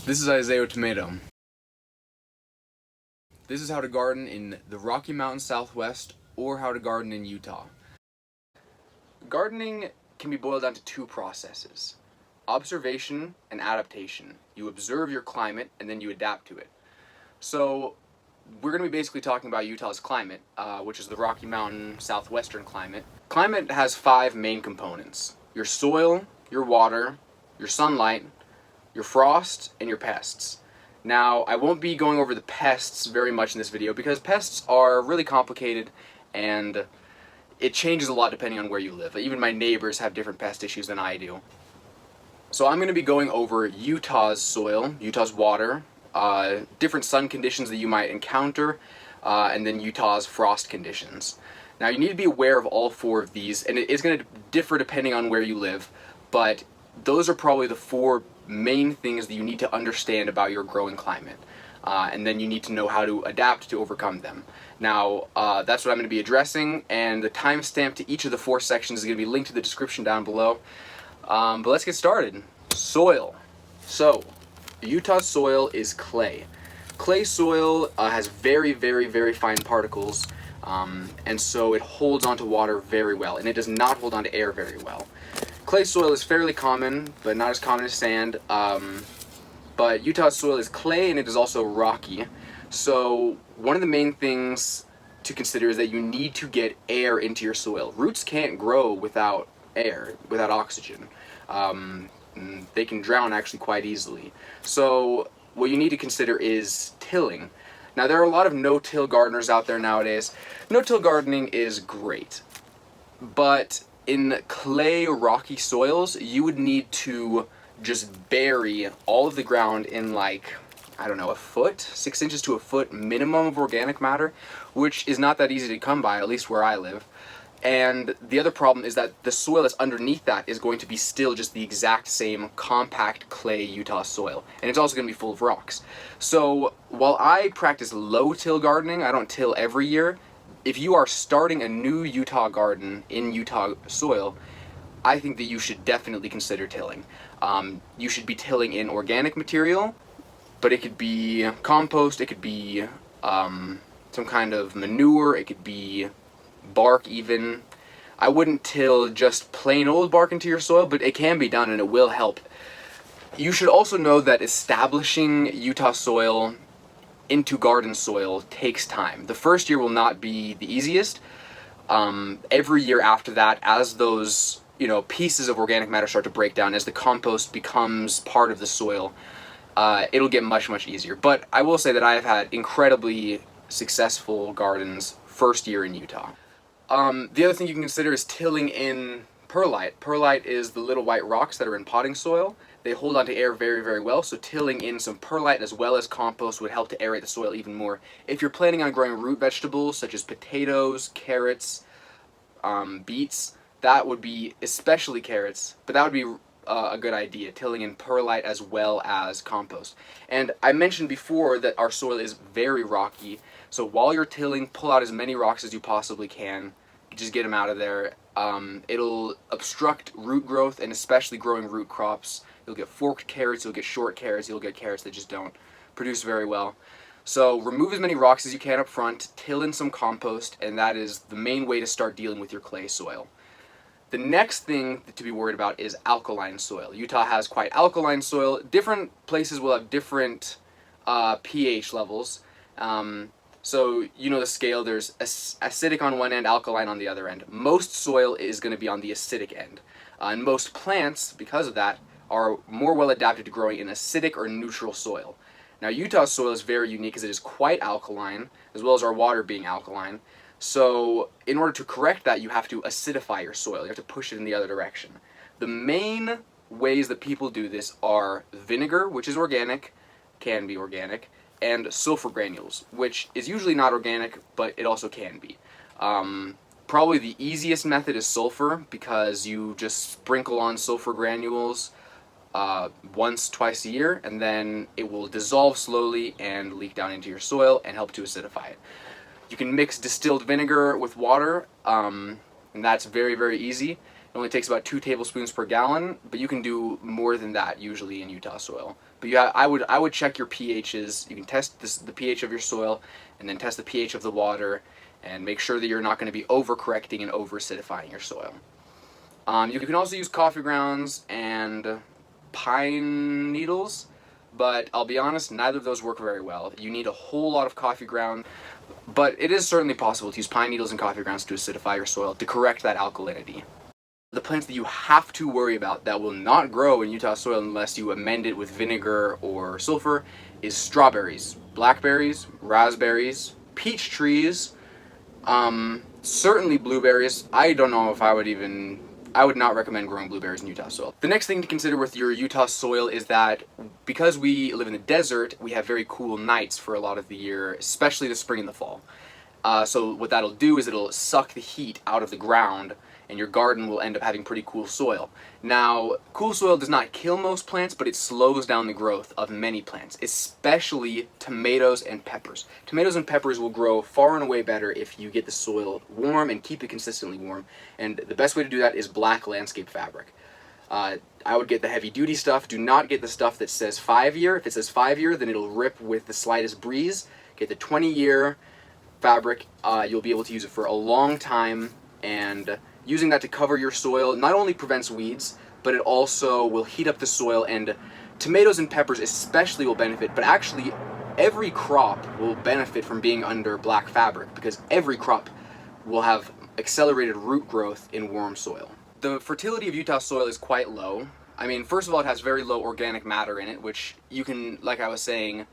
This is Isaiah Tomato. This is how to garden in the Rocky Mountains Southwest or how to garden in Utah. Gardening can be boiled down to two processes: observation and adaptation. You observe your climate and then you adapt to it. So we're going to be basically talking about Utah's climate, which is the Rocky Mountain Southwestern climate. Climate has 5 main components: your soil, your water, your sunlight, your frost, and your pests. Now, I won't be going over the pests very much in this video because pests are really complicated and it changes a lot depending on where you live. Even my neighbors have different pest issues than I do. So I'm going to be going over Utah's soil, Utah's water, different sun conditions that you might encounter, and then Utah's frost conditions. Now, you need to be aware of all 4 of these, and it is going to differ depending on where you live, but those are probably the 4 main things that you need to understand about your growing climate. And then you need to know how to adapt to overcome them. Now, that's what I'm going to be addressing, and the timestamp to each of the 4 sections is going to be linked to the description down below. But let's get started. Soil. So, Utah's soil is clay. Clay soil has very, very, very fine particles, and so it holds onto water very well, and it does not hold onto air very well. Clay soil is fairly common, but not as common as sand. But Utah's soil is clay and it is also rocky. So one of the main things to consider is that you need to get air into your soil. Roots can't grow without air, without oxygen. They can drown actually quite easily. So what you need to consider is tilling. Now, there are a lot of no-till gardeners out there nowadays. No-till gardening is great, but in clay, rocky soils, you would need to just bury all of the ground in, like, I don't know, a foot, 6 inches to a foot minimum of organic matter, which is not that easy to come by, at least where I live. And the other problem is that the soil that's underneath that is going to be still just the exact same compact clay Utah soil. And it's also going to be full of rocks. So while I practice low-till gardening, I don't till every year, if you are starting a new Utah garden in Utah soil, I think that you should definitely consider tilling. You should be tilling in organic material, but it could be compost, it could be some kind of manure, it could be bark even. I wouldn't till just plain old bark into your soil, but it can be done and it will help. You should also know that establishing Utah soil into garden soil takes time. The first year will not be the easiest. Every year after that, as those pieces of organic matter start to break down, as the compost becomes part of the soil, it'll get much, much easier. But I will say that I have had incredibly successful gardens first year in Utah. The other thing you can consider is tilling in perlite. Perlite is the little white rocks that are in potting soil. They hold onto air very, very well, so tilling in some perlite as well as compost would help to aerate the soil even more. If you're planning on growing root vegetables such as potatoes, carrots, beets, that would be, especially carrots, but that would be a good idea, tilling in perlite as well as compost. And I mentioned before that our soil is very rocky, so while you're tilling, pull out as many rocks as you possibly can. Just get them out of there. It'll obstruct root growth and especially growing root crops. You'll get forked carrots, you'll get short carrots, you'll get carrots that just don't produce very well. So remove as many rocks as you can up front, till in some compost, and that is the main way to start dealing with your clay soil. The next thing to be worried about is alkaline soil. Utah has quite alkaline soil. Different places will have different pH levels. So you know the scale, there's acidic on one end, alkaline on the other end. Most soil is going to be on the acidic end. And most plants, because of that, are more well adapted to growing in acidic or neutral soil. Now, Utah's soil is very unique as it is quite alkaline, as well as our water being alkaline. So in order to correct that, you have to acidify your soil. You have to push it in the other direction. The main ways that people do this are vinegar, which is organic, can be organic, and sulfur granules, which is usually not organic, but it also can be. Probably the easiest method is sulfur, because you just sprinkle on sulfur granules once, twice a year, and then it will dissolve slowly and leak down into your soil and help to acidify it. You can mix distilled vinegar with water, and that's very, very easy. It only takes about 2 tablespoons per gallon, but you can do more than that usually in Utah soil. But I would check your pHs. You can test the pH of your soil, and then test the pH of the water, and make sure that you're not going to be overcorrecting and over-acidifying your soil. You can also use coffee grounds and pine needles, but I'll be honest, neither of those work very well. You need a whole lot of coffee ground, but it is certainly possible to use pine needles and coffee grounds to acidify your soil to correct that alkalinity. The plants that you have to worry about that will not grow in Utah soil unless you amend it with vinegar or sulfur is strawberries, blackberries, raspberries, peach trees, certainly blueberries. I don't know if I would not recommend growing blueberries in Utah soil. The next thing to consider with your Utah soil is that because we live in the desert, we have very cool nights for a lot of the year, especially the spring and the fall. So what that'll do is it'll suck the heat out of the ground, and your garden will end up having pretty cool soil. Now, cool soil does not kill most plants, but it slows down the growth of many plants, especially tomatoes and peppers. Tomatoes and peppers will grow far and away better if you get the soil warm and keep it consistently warm. And the best way to do that is black landscape fabric. I would get the heavy duty stuff. Do not get the stuff that says 5-year. If it says 5-year, then it'll rip with the slightest breeze. Get the 20-year fabric. You'll be able to use it for a long time, and using that to cover your soil not only prevents weeds, but it also will heat up the soil, and tomatoes and peppers especially will benefit, but actually every crop will benefit from being under black fabric because every crop will have accelerated root growth in warm soil. The fertility of Utah soil is quite low. I mean, first of all, it has very low organic matter in it, which you can, like I was saying,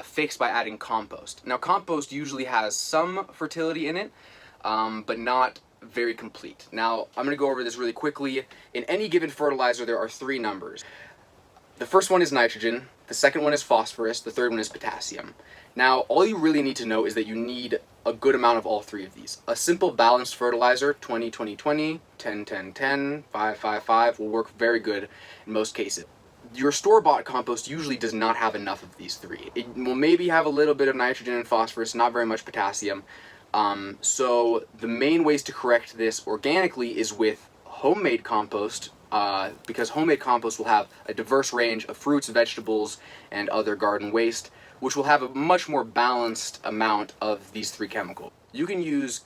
fix by adding compost. Now, compost usually has some fertility in it, but not very complete. Now, I'm going to go over this really quickly. In any given fertilizer, there are 3 numbers. The first one is nitrogen, the second one is phosphorus, the third one is potassium. Now, all you really need to know is that you need a good amount of all 3 of these. A simple balanced fertilizer, 20-20-20, 10-10-10, 5-5-5, will work very good in most cases. Your store-bought compost usually does not have enough of these 3. It will maybe have a little bit of nitrogen and phosphorus, not very much potassium. So the main ways to correct this organically is with homemade compost, because homemade compost will have a diverse range of fruits, vegetables, and other garden waste, which will have a much more balanced amount of these 3 chemicals. You can use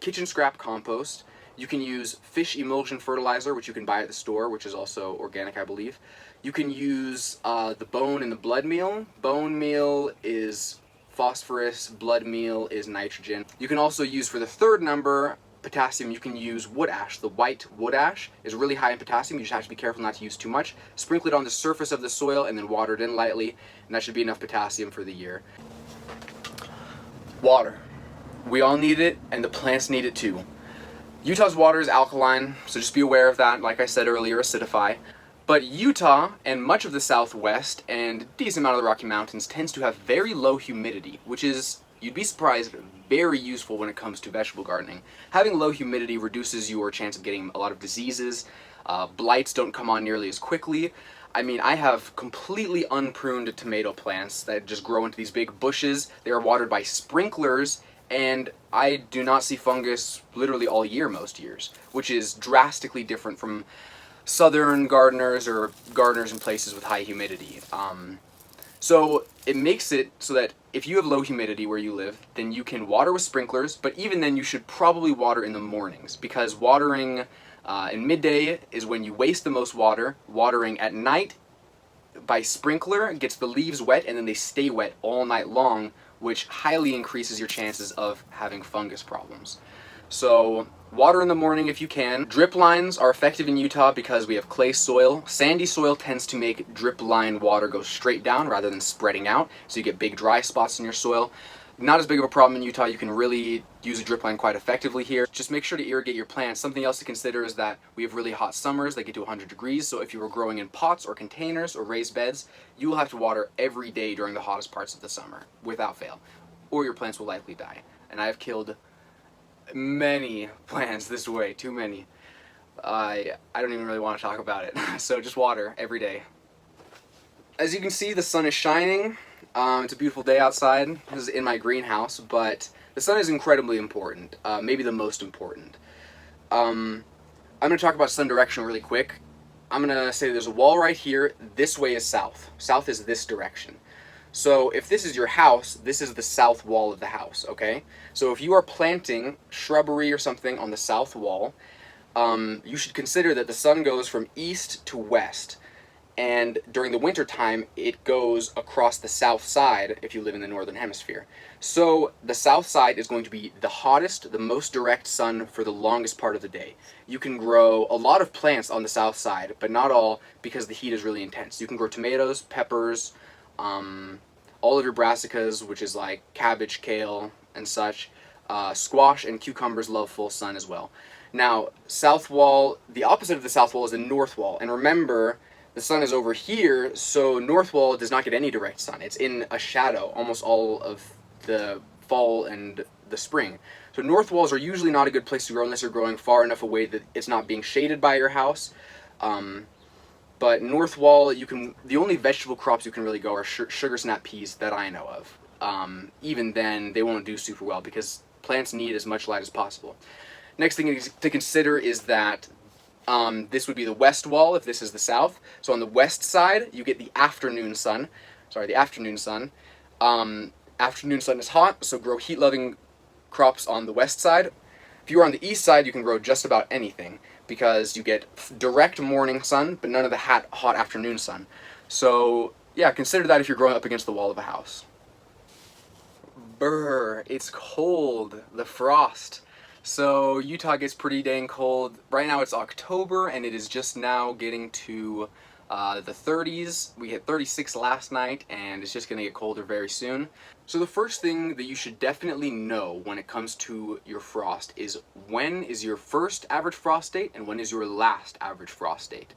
kitchen scrap compost. You can use fish emulsion fertilizer, which you can buy at the store, which is also organic, I believe. You can use the bone and the blood meal. Bone meal is phosphorus, blood meal is nitrogen. You can also use, for the third number, potassium, you can use wood ash. The white wood ash is really high in potassium. You just have to be careful not to use too much. Sprinkle it on the surface of the soil and then water it in lightly, and that should be enough potassium for the year. Water. We all need it, and the plants need it too. Utah's water is alkaline, so just be aware of that. Like I said earlier, acidify. But Utah and much of the Southwest and a decent amount of the Rocky Mountains tends to have very low humidity, which is, you'd be surprised, very useful when it comes to vegetable gardening. Having low humidity reduces your chance of getting a lot of diseases. Blights don't come on nearly as quickly. I mean, I have completely unpruned tomato plants that just grow into these big bushes. They are watered by sprinklers, and I do not see fungus literally all year most years, which is drastically different from southern gardeners or gardeners in places with high humidity. So it makes it so that if you have low humidity where you live, then you can water with sprinklers, but even then you should probably water in the mornings, because watering in midday is when you waste the most water. Watering at night by sprinkler gets the leaves wet, and then they stay wet all night long, which highly increases your chances of having fungus problems. So water in the morning if you can. Drip lines are effective in Utah because we have clay soil. Sandy soil tends to make drip line water go straight down rather than spreading out, so you get big dry spots in your soil. Not as big of a problem in Utah. You can really use a drip line quite effectively here. Just make sure to irrigate your plants. Something else to consider is that we have really hot summers that get to 100 degrees, so if you were growing in pots or containers or raised beds, you will have to water every day during the hottest parts of the summer, without fail, or your plants will likely die. And I have killed many plants this way, too many. I don't even really want to talk about it. So just water every day. As you can see, the sun is shining. It's a beautiful day outside. This is in my greenhouse, but the sun is incredibly important, maybe the most important. I'm going to talk about sun direction really quick. I'm going to say there's a wall right here. This way is south. South is this direction. So if this is your house, this is the south wall of the house, okay? So if you are planting shrubbery or something on the south wall, you should consider that the sun goes from east to west. And during the winter time, it goes across the south side if you live in the northern hemisphere. So the south side is going to be the hottest, the most direct sun for the longest part of the day. You can grow a lot of plants on the south side, but not all, because the heat is really intense. You can grow tomatoes, peppers, all of your brassicas, which is like cabbage, kale, and such. Squash and cucumbers love full sun as well. Now, south wall, the opposite of the south wall is the north wall. And remember, the sun is over here, so north wall does not get any direct sun. It's in a shadow almost all of the fall and the spring. So north walls are usually not a good place to grow unless you're growing far enough away that it's not being shaded by your house. But north wall, the only vegetable crops you can really grow are sugar snap peas that I know of. Even then, they won't do super well because plants need as much light as possible. Next thing to consider is that this would be the west wall if this is the south. So on the west side, you get the afternoon sun. Sorry, the afternoon sun. Afternoon sun is hot, so grow heat-loving crops on the west side. If you are on the east side, you can grow just about anything because you get direct morning sun, but none of the hot afternoon sun. So yeah, consider that if you're growing up against the wall of a house. Brr, it's cold. The frost. So Utah gets pretty dang cold. Right now it's October and it is just now getting to the 30s. We hit 36 last night and it's just going to get colder very soon. So the first thing that you should definitely know when it comes to your frost is when is your first average frost date and when is your last average frost date.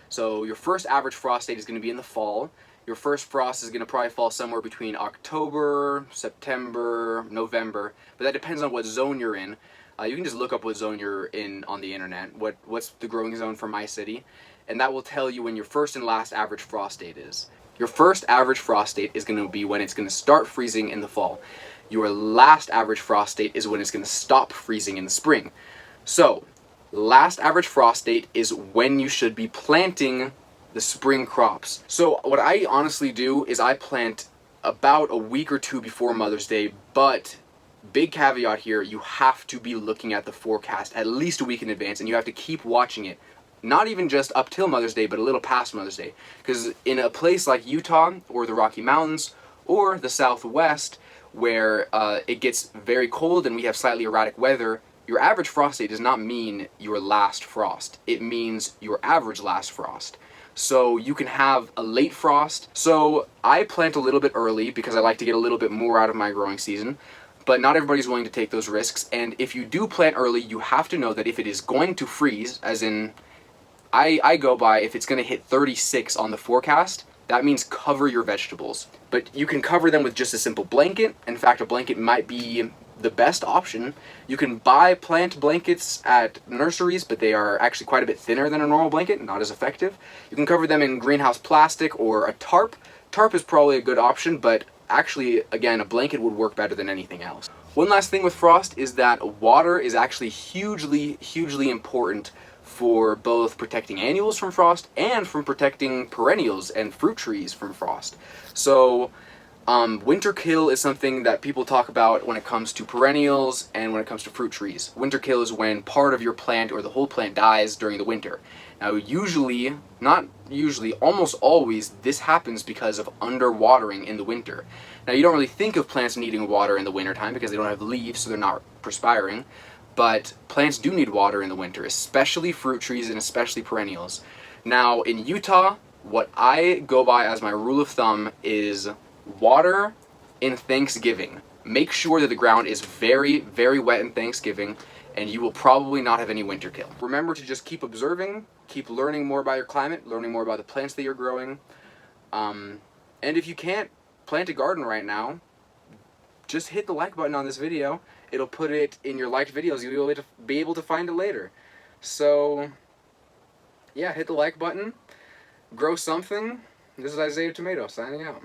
So your first average frost date is going to be in the fall. Your first frost is going to probably fall somewhere between October, September, November, but that depends on what zone you're in. You can just look up what zone you're in on the internet, what's the growing zone for my city, and that will tell you when your first and last average frost date is. Your first average frost date is going to be when it's going to start freezing in the fall. Your last average frost date is when it's going to stop freezing in the spring. So, last average frost date is when you should be planting the spring crops. So what I honestly do is I plant about a week or two before Mother's Day, but big caveat here, you have to be looking at the forecast at least a week in advance, and you have to keep watching it. Not even just up till Mother's Day, but a little past Mother's Day. Because in a place like Utah, or the Rocky Mountains, or the Southwest, where it gets very cold and we have slightly erratic weather, your average frost date does not mean your last frost. It means your average last frost. So you can have a late frost. So I plant a little bit early because I like to get a little bit more out of my growing season. But not everybody's willing to take those risks. And if you do plant early, you have to know that if it is going to freeze, as in, I go by if it's going to hit 36 on the forecast, that means cover your vegetables. But you can cover them with just a simple blanket. In fact, a blanket might be the best option. You can buy plant blankets at nurseries, but they are actually quite a bit thinner than a normal blanket, not as effective. You can cover them in greenhouse plastic or a tarp. Tarp is probably a good option, but actually, again, a blanket would work better than anything else. One last thing with frost is that water is actually hugely important for both protecting annuals from frost and from protecting perennials and fruit trees from frost. So winter kill is something that people talk about when it comes to perennials and when it comes to fruit trees. Winter kill is when part of your plant or the whole plant dies during the winter. Now usually, not usually, almost always, this happens because of underwatering in the winter. Now you don't really think of plants needing water in the wintertime because they don't have leaves, so they're not perspiring. But plants do need water in the winter, especially fruit trees and especially perennials. Now in Utah, what I go by as my rule of thumb is water in Thanksgiving. Make sure that the ground is very wet in Thanksgiving, and you will probably not have any winter kill. Remember to just keep observing, keep learning more about your climate, learning more about the plants that you're growing. And if you can't plant a garden right now, just hit the like button on this video. It'll put it in your liked videos. You'll be able to find it later. So, yeah, hit the like button. Grow something. This is Isaiah Tomato signing out.